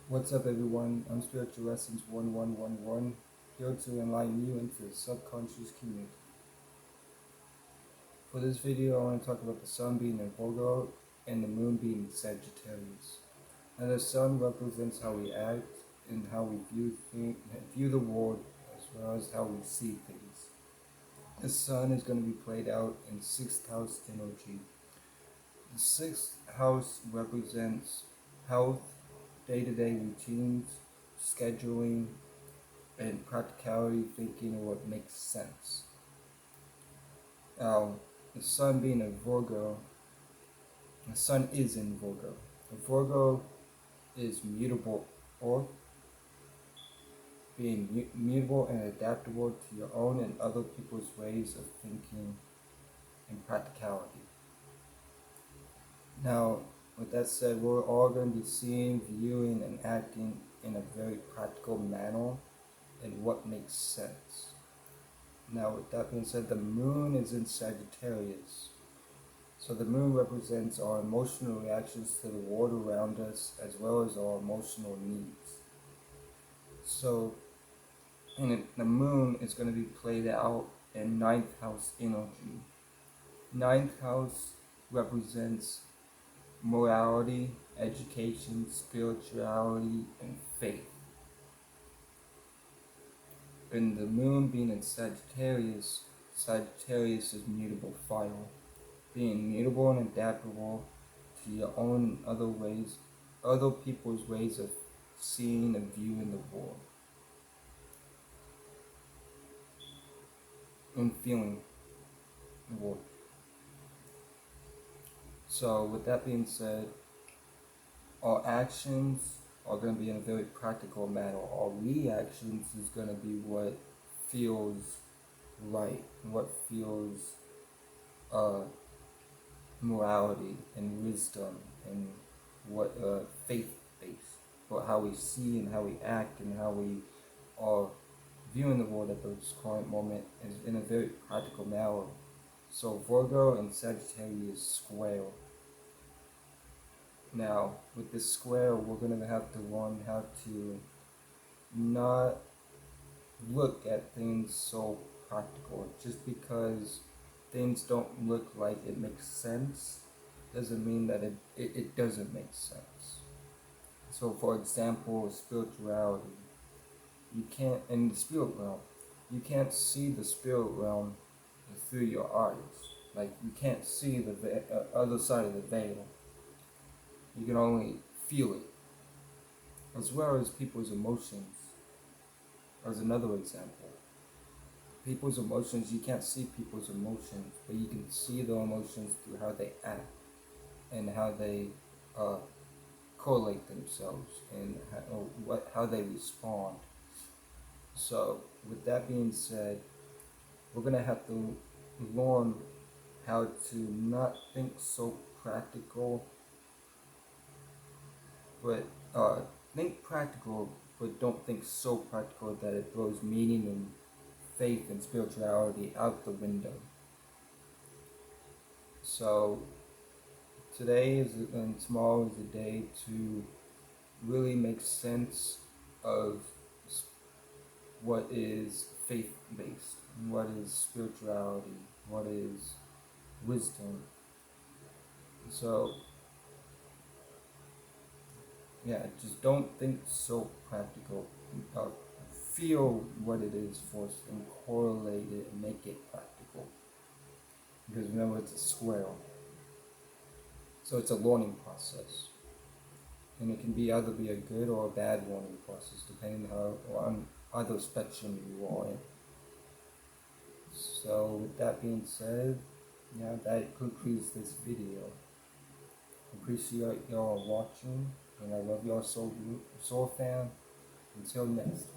What's up, everyone? I'm Spiritual Lessons 1111, here to enlighten you into the subconscious community. For this video, I want to talk about the sun being in Virgo and the moon being in Sagittarius. Now, the sun represents how we act and how we view the world, as well as how we see things. The sun is going to be played out in sixth house energy. The sixth house represents health, day-to-day routines, scheduling, and practicality, thinking what makes sense. Now, the sun being a Virgo, the sun is in Virgo. A Virgo is mutable, or being mutable and adaptable to your own and other people's ways of thinking and practicality. Now, with that said, we're all going to be seeing, viewing, and acting in a very practical manner and what makes sense. Now, with that being said, the moon is in Sagittarius. So the moon represents our emotional reactions to the world around us, as well as our emotional needs. So, the moon is going to be played out in ninth house energy. Ninth house represents morality, education, spirituality, and faith. And the moon being in Sagittarius, Sagittarius is mutable fire. Being mutable and adaptable to your own other people's ways of seeing and viewing the world and feeling the world. So, with that being said, our actions are going to be in a very practical manner. Our reactions is going to be what feels right, what feels morality and wisdom, and what faith-based, but how we see and how we act and how we are viewing the world at this current moment is in a very practical manner. So Virgo and Sagittarius square. Now, with this square, we're going to have to learn how to not look at things so practical. Just because things don't look like it makes sense doesn't mean that it doesn't make sense. So, for example, spirituality. You can't, in the spirit realm, you can't see the spirit realm through your eyes. Like, you can't see the other side of the veil. You can only feel it. As well as people's emotions, as another example. People's emotions, you can't see people's emotions, but you can see their emotions through how they act and how they correlate themselves and how they respond. So, with that being said, we're going to have to learn how to not think so practical, but think practical, but don't think so practical that it throws meaning and faith and spirituality out the window. So today and tomorrow is a day to really make sense of what is faith-based, what is spirituality, what is wisdom. So yeah, just don't think so practical. Feel what it is first and correlate it and make it practical. Because remember, it's a square. So it's a learning process. And it can either be a good or a bad learning process, depending on either spectrum you are in. So with that being said, yeah, that concludes this video. Appreciate y'all watching, and I love y'all so fan. Until next time.